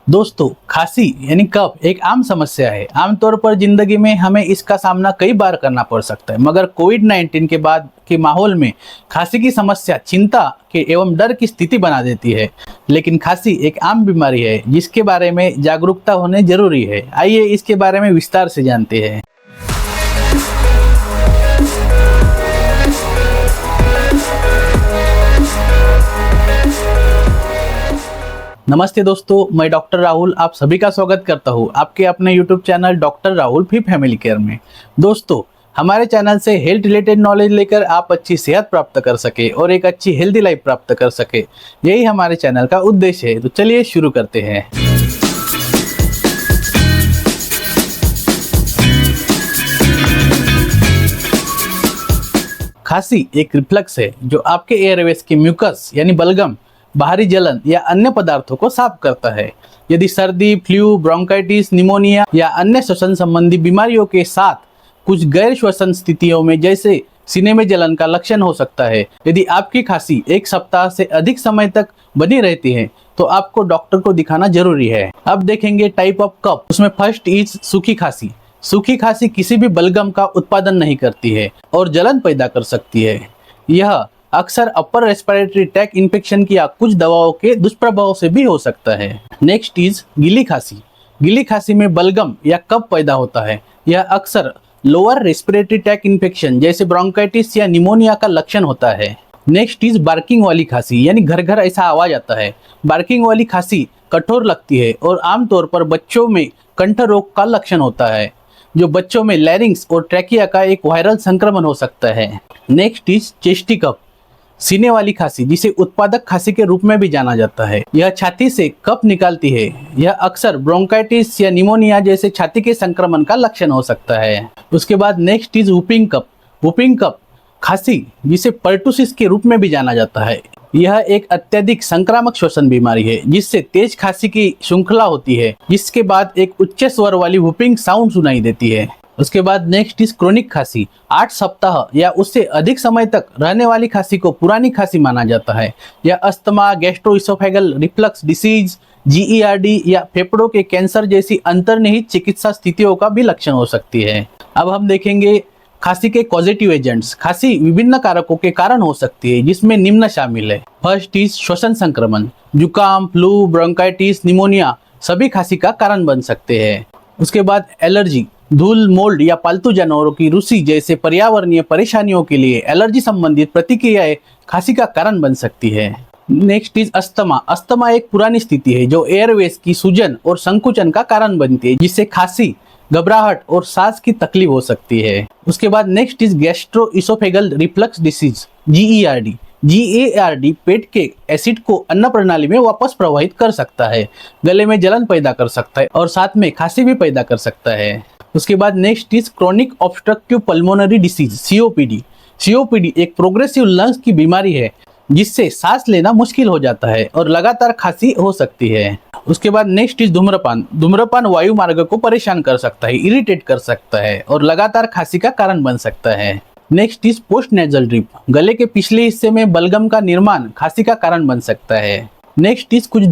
दोस्तों, खांसी यानी कफ एक आम समस्या है। आमतौर पर जिंदगी में हमें इसका सामना कई बार करना पड़ सकता है, मगर कोविड-19 के बाद के माहौल में खांसी की समस्या चिंता के एवं डर की स्थिति बना देती है। लेकिन खांसी एक आम बीमारी है जिसके बारे में जागरूकता होने जरूरी है। आइए इसके बारे में विस्तार से जानते हैं। नमस्ते दोस्तों, मैं डॉक्टर राहुल आप सभी का स्वागत करता हूँ आपके अपने YouTube चैनल डॉक्टर राहुल फी फैमिली केयर में। दोस्तों, हमारे चैनल से हेल्थ रिलेटेड नॉलेज लेकर आप अच्छी सेहत प्राप्त कर सके और एक अच्छी हेल्दी लाइफ प्राप्त कर सके, यही हमारे चैनल का उद्देश्य है। तो चलिए शुरू करते हैं। खांसी एक रिफ्लक्स है जो आपके एयरवेज के म्यूकस यानी बलगम, बाहरी जलन या अन्य पदार्थों को साफ करता है। यदि सर्दी, फ्लू, ब्रोंकाइटिस, निमोनिया या अन्य श्वसन संबंधी बीमारियों के साथ कुछ गैर श्वसन स्थितियों में जैसे सीने में जलन का लक्षण हो सकता है। यदि आपकी खांसी एक सप्ताह से अधिक समय तक बनी रहती है तो आपको डॉक्टर को दिखाना जरूरी है। अब देखेंगे टाइप ऑफ कफ। उसमें फर्स्ट इज सूखी खांसी। सूखी खांसी किसी भी बलगम का उत्पादन नहीं करती है और जलन पैदा कर सकती है। यह अक्सर अपर रेस्पिरेटरी ट्रैक्ट इन्फेक्शन की या कुछ दवाओं के दुष्प्रभाव से भी हो सकता है। नेक्स्ट इज गीली खांसी। गीली खांसी में बलगम या कफ पैदा होता है। यह अक्सर लोअर रेस्पिरेटरी ट्रैक्ट इन्फेक्शन जैसे ब्रोंकाइटिस या निमोनिया का लक्षण होता है। नेक्स्ट इज बार्किंग वाली खांसी, यानी घर घर ऐसा आवाज आता है। बार्किंग वाली खांसी कठोर लगती है और आमतौर पर बच्चों में कंठ रोग का लक्षण होता है, जो बच्चों में लैरिंक्स और ट्रैकिया का एक वायरल संक्रमण हो सकता है। नेक्स्ट इज चेस्टी कफ, सीने वाली खांसी, जिसे उत्पादक खांसी के रूप में भी जाना जाता है। यह छाती से कफ निकालती है। यह अक्सर ब्रोंकाइटिस या निमोनिया जैसे छाती के संक्रमण का लक्षण हो सकता है। उसके बाद next is whooping cough. Whooping cough खांसी, जिसे पर्टुसिस के रूप में भी जाना जाता है। यह एक अत्यधिक संक्रामक श्वसन बीमारी है जिससे तेज खांसी की श्रृंखला होती है, जिसके बाद एक उच्च स्वर वाली वुपिंग साउंड सुनाई देती है। उसके बाद नेक्स्ट इज क्रोनिक खांसी। 8 सप्ताह या उससे अधिक समय तक रहने वाली खांसी को पुरानी खांसी माना जाता है। यह asthma, gastroesophageal reflux disease, GERD या फेफड़ों के कैंसर जैसी अंतर्निहित चिकित्सा स्थितियों का भी लक्षण हो सकती है। अब हम देखेंगे खांसी के कॉजेटिव एजेंट्स। खांसी विभिन्न कारकों के कारण हो सकती है, जिसमें निम्न शामिल है। फर्स्ट इज श्वसन संक्रमण। जुकाम, फ्लू, ब्रोंकाइटिस, निमोनिया सभी खांसी का कारण बन सकते हैं। उसके बाद एलर्जी, धूल, मोल्ड या पालतू जानवरों की रुचि जैसे पर्यावरणीय परेशानियों के लिए एलर्जी संबंधित प्रतिक्रियाएं खांसी का कारण बन सकती है। Next is asthma. अस्थमा एक पुरानी स्थिति है जो एयरवेज की सूजन और संकुचन का कारण बनती है, जिससे खांसी, घबराहट और सांस की तकलीफ हो सकती है। उसके बाद next is gastroesophageal reflux disease, GERD। GERD पेट के एसिड को अन्न प्रणाली में वापस प्रवाहित कर सकता है, गले में जलन पैदा कर सकता है और साथ में खांसी भी पैदा कर सकता है। उसके बाद next is chronic obstructive pulmonary disease, COPD। COPD एक प्रोग्रेसिव लंग्स की बीमारी है जिससे सांस लेना मुश्किल हो जाता है और लगातार खांसी हो सकती है। उसके बाद नेक्स्ट इज धूम्रपान। धूम्रपान वायु मार्ग को परेशान कर सकता है, इरिटेट कर सकता है और लगातार खांसी का कारण बन सकता है। Next is post nasal drip. गले के पिछले हिस्से में बलगम का निर्माण खांसी का कारण बन सकता है। नेक्स्ट इज कुछ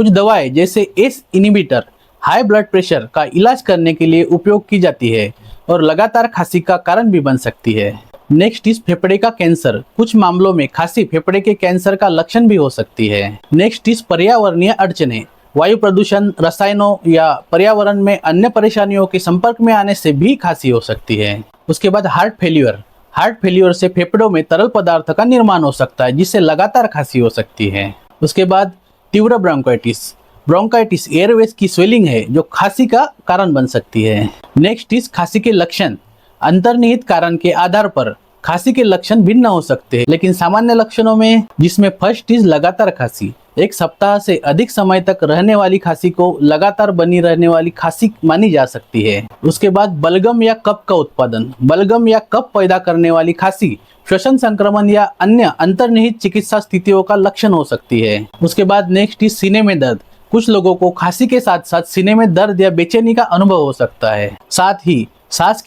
दवाएं जैसे ACE inhibitor high blood pressure का इलाज करने के लिए उपयोग की जाती है और लगातार खांसी का कारण भी बन सकती है। नेक्स्ट इज फेफड़े का कैंसर। कुछ मामलों में खांसी फेफड़े के कैंसर का लक्षण भी हो सकती है। नेक्स्ट इज पर्यावरणीय अड़चनें। वायु प्रदूषण, रसायनों या पर्यावरण में अन्य परेशानियों के संपर्क में आने से भी खांसी हो सकती है। उसके बाद हार्ट फेल्यूर से फेफड़ों में तरल पदार्थ का निर्माण हो सकता है, जिससे लगातार खांसी हो सकती है। उसके बाद तीव्र ब्रोंकाइटिस एयरवेज की स्वेलिंग है जो खांसी का कारण बन सकती है। नेक्स्ट इज खांसी के लक्षण। अंतर्निहित कारण के आधार पर खांसी के लक्षण भिन्न हो सकते हैं, लेकिन सामान्य लक्षणों में जिसमें फर्स्ट इज लगातार खांसी। 1 सप्ताह से अधिक समय तक रहने वाली खांसी को लगातार बनी रहने वाली खांसी मानी जा सकती है। उसके बाद बलगम या कफ का उत्पादन। बलगम या कफ पैदा करने वाली खांसी श्वसन संक्रमण या अन्य अंतर्निहित चिकित्सा स्थितियों का लक्षण हो सकती है। उसके बाद नेक्स्ट इज सीने में दर्द। कुछ लोगों को खांसी के साथ साथ सीने में दर्द या बेचैनी का अनुभव हो सकता है। साथ ही सांस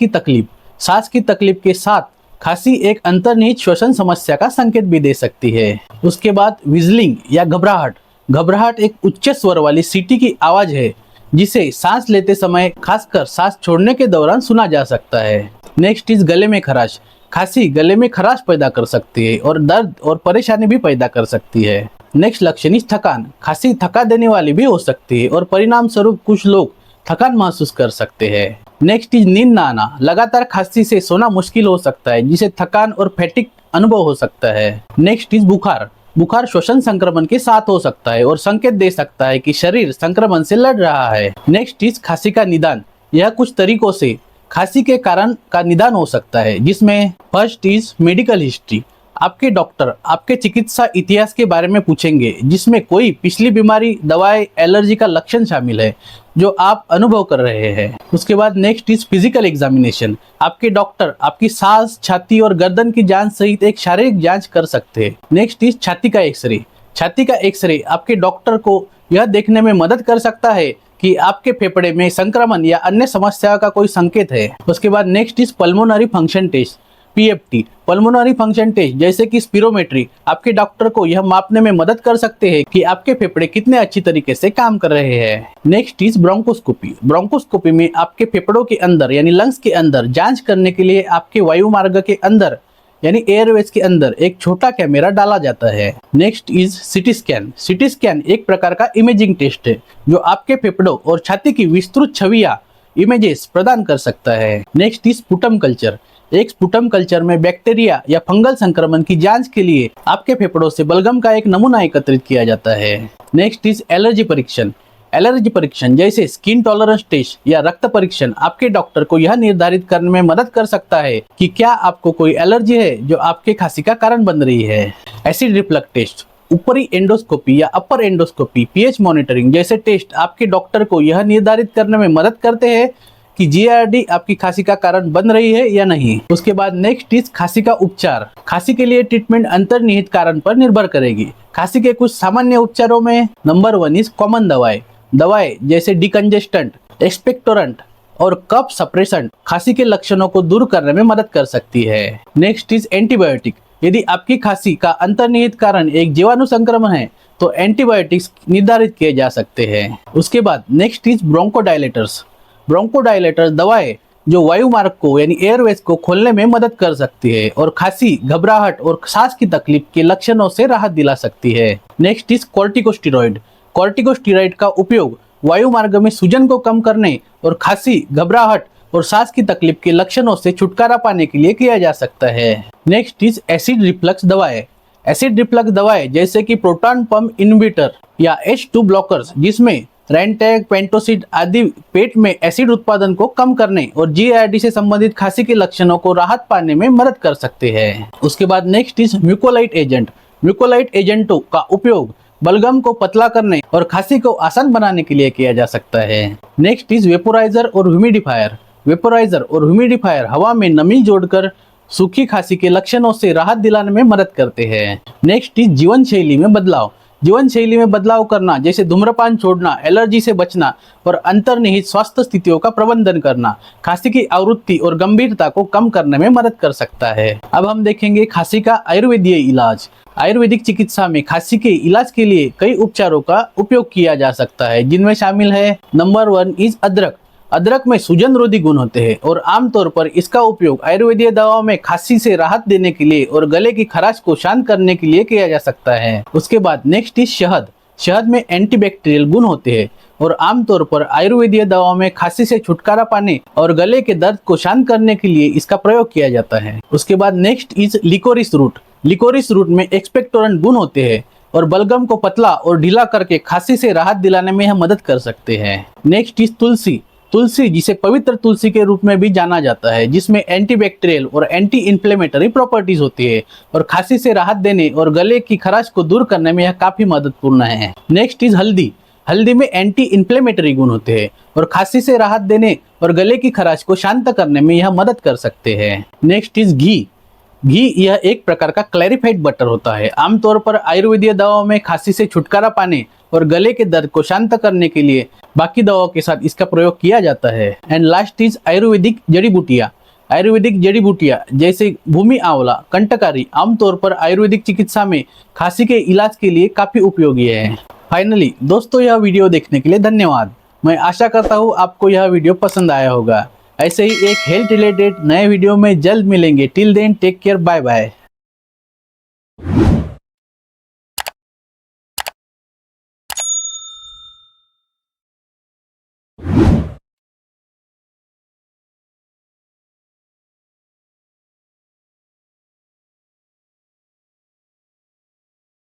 की तकलीफ के साथ खांसी एक अंतर्निहित श्वसन समस्या का संकेत भी दे सकती है। उसके बाद विजलिंग या घबराहट। घबराहट एक उच्च स्वर वाली सीटी की आवाज है जिसे सांस लेते समय, खासकर सांस छोड़ने के दौरान सुना जा सकता है। नेक्स्ट इज गले में खराश। खांसी गले में खराश पैदा कर सकती है और दर्द और परेशानी भी पैदा कर सकती है। नेक्स्ट लक्षण इज थकान। खांसी थका देने वाली भी हो सकती है और परिणाम स्वरूप कुछ लोग थकान महसूस कर सकते हैं। नेक्स्ट इज नींद ना आना। लगातार खांसी से सोना मुश्किल हो सकता है जिसे थकान और फैटिक अनुभव हो सकता है। नेक्स्ट इज बुखार। बुखार श्वसन संक्रमण के साथ हो सकता है और संकेत दे सकता है कि शरीर संक्रमण से लड़ रहा है। नेक्स्ट इज खांसी का निदान। यह कुछ तरीकों से खांसी के कारण का निदान हो सकता है, जिसमें फर्स्ट इज मेडिकल हिस्ट्री। आपके डॉक्टर आपके चिकित्सा इतिहास के बारे में पूछेंगे जिसमें कोई पिछली बीमारी, दवाई, एलर्जी का लक्षण शामिल है जो आप अनुभव कर रहे हैं। उसके बाद नेक्स्ट इज फिजिकल एग्जामिनेशन। आपके डॉक्टर आपकी सांस, छाती और गर्दन की जांच सहित एक शारीरिक जांच कर सकते हैं। नेक्स्ट इज छाती का एक्सरे। छाती का एक्सरे आपके डॉक्टर को यह देखने में मदद कर सकता है कि आपके फेफड़े में संक्रमण या अन्य समस्या का कोई संकेत है। उसके बाद next is pulmonary function test, PFT. Pulmonary function test जैसे कि स्पिरोमेट्री आपके डॉक्टर को यह मापने में मदद कर सकते हैं कि आपके फेफड़े कितने अच्छी तरीके से काम कर रहे हैं। Next is bronchoscopy. ब्रोंकोस्कोपी में आपके फेफड़ों के अंदर यानी लंग्स के अंदर जांच करने के लिए आपके वायु मार्ग के अंदर यानी एयरवेज के अंदर एक छोटा कैमरा डाला जाता है। Next is CT scan. CT scan एक प्रकार का इमेजिंग टेस्ट है जो आपके फेफड़ों और छाती की विस्तृत छवियां इमेजेस प्रदान कर सकता है। Next is sputum culture. एक स्पुटम कल्चर में बैक्टीरिया या फंगल संक्रमण की जांच के लिए आपके फेफड़ों से बलगम का एक नमूना एकत्रित किया जाता है। नेक्स्ट इज एलर्जी परीक्षण। एलर्जी परीक्षण जैसे स्किन टॉलरेंस टेस्ट या रक्त परीक्षण आपके डॉक्टर को यह निर्धारित करने में मदद कर सकता है कि क्या आपको कोई एलर्जी है जो आपके खांसी का कारण बन रही है। एसिड रिफ्लक्स टेस्ट, ऊपरी एंडोस्कोपी या अपर एंडोस्कोपी, पीएच मॉनिटरिंग जैसे टेस्ट आपके डॉक्टर को यह निर्धारित करने में मदद करते हैं कि जीआरडी आपकी खांसी का कारण बन रही है या नहीं। उसके बाद नेक्स्ट इज खांसी का उपचार। खांसी के लिए ट्रीटमेंट अंतर्निहित कारण पर निर्भर करेगी। खांसी के कुछ सामान्य उपचारों में नंबर 1 इज कॉमन दवाएं जैसे डिकंजेस्टेंट, एक्सपेक्टोरेंट और कफ सप्रेसेंट खांसी के लक्षणों को दूर करने में मदद कर सकती है। Next is antibiotic. यदि आपकी खांसी का अंतर्निहित कारण एक जीवाणु संक्रमण है तो एंटीबायोटिक्स निर्धारित किए जा सकते हैं। उसके बाद नेक्स्ट इज ब्रोंकोडायलेटर्स। ब्रोंकोडायलेटर दवाएं जो वायु मार्ग को यानी एयरवेज को खोलने में मदद कर सकती है और खांसी, घबराहट और सांस की तकलीफ के लक्षणों से राहत दिला सकती है। Next is corticosteroid. कॉर्टिकोस्टेरॉइड का उपयोग वायु मार्ग में सूजन को कम करने और खांसी, घबराहट और सांस की तकलीफ के लक्षणों से छुटकारा पाने के लिए किया जा सकता है। नेक्स्ट इज एसिड रिफ्लक्स दवाएं। एसिड रिफ्लक्स दवाएं जैसे कि प्रोटॉन पंप इनहिबिटर या H2 ब्लॉकर्स जिसमें रेंटेक, पेंटोसिड आदि पेट में एसिड उत्पादन को कम करने और जीआरडी से संबंधित खांसी के लक्षणों को राहत पाने में मदद कर सकते हैं। उसके बाद नेक्स्ट इज म्यूकोलाइट एजेंट। म्यूकोलाइट एजेंटों का उपयोग बलगम को पतला करने और खांसी को आसान बनाने के लिए किया जा सकता है। नेक्स्ट इज वेपोराइजर और ह्यूमिडिफायर। वेपोराइजर और ह्यूमिडिफायर हवा में नमी जोड़कर सूखी खांसी के लक्षणों से राहत दिलाने में मदद करते हैं। नेक्स्ट इज जीवन शैली में बदलाव। जीवन शैली में बदलाव करना जैसे धूम्रपान छोड़ना, एलर्जी से बचना और अंतर्निहित स्वास्थ्य स्थितियों का प्रबंधन करना खांसी की आवृत्ति और गंभीरता को कम करने में मदद कर सकता है। अब हम देखेंगे खांसी का आयुर्वेदीय इलाज। आयुर्वेदिक चिकित्सा में खांसी के इलाज के लिए कई उपचारों का उपयोग किया जा सकता है जिनमें शामिल है नंबर 1 इज अदरक। अदरक में सूजन रोधी गुण होते हैं और आमतौर पर इसका उपयोग आयुर्वेदीय दवाओं में खांसी से राहत देने के लिए और गले की खराश को शांत करने के लिए किया जा सकता है। उसके बाद नेक्स्ट इज शहद। शहद में एंटीबैक्टीरियल गुण होते हैं और आमतौर पर आयुर्वेदीय दवाओं में खांसी से छुटकारा पाने और गले के दर्द को शांत करने के लिए इसका प्रयोग किया जाता है। उसके बाद next is liquorice root. Liquorice root में एक्सपेक्टोरेंट गुण होते हैं और बलगम को पतला और ढीला करके खांसी से राहत दिलाने में यह मदद कर सकते हैं। नेक्स्ट इज तुलसी। तुलसी जिसे पवित्र तुलसी के रूप में भी जाना जाता है जिसमें एंटीबैक्टीरियल और एंटी इन्फ्लेमेटरी प्रॉपर्टीज होती है और खांसी से राहत देने और गले की खराश को दूर करने में यह काफी मददपूर्ण है। नेक्स्ट इज हल्दी। हल्दी में एंटी इन्फ्लेमेटरी गुण होते हैं और खांसी से राहत देने और गले की खराश को शांत करने में यह मदद कर सकते हैं। नेक्स्ट इज घी। घी यह एक प्रकार का क्लैरिफाइड बटर होता है। आमतौर पर आयुर्वेदीय दवाओं में खांसी से छुटकारा पाने और गले के दर्द को शांत करने के लिए बाकी दवाओं के साथ इसका प्रयोग किया जाता है। एंड लास्ट इज आयुर्वेदिक जड़ी बूटियाँ। आयुर्वेदिक जड़ी बूटियाँ जैसे भूमि आंवला, कंटकारी आमतौर पर आयुर्वेदिक चिकित्सा में खांसी के इलाज के लिए काफी उपयोगी है। फाइनली दोस्तों, यह वीडियो देखने के लिए धन्यवाद। मैं आशा करता हूँ आपको यह वीडियो पसंद आया होगा। ऐसे ही एक हेल्थ रिलेटेड नए वीडियो में जल्द मिलेंगे। Till then take care, bye bye.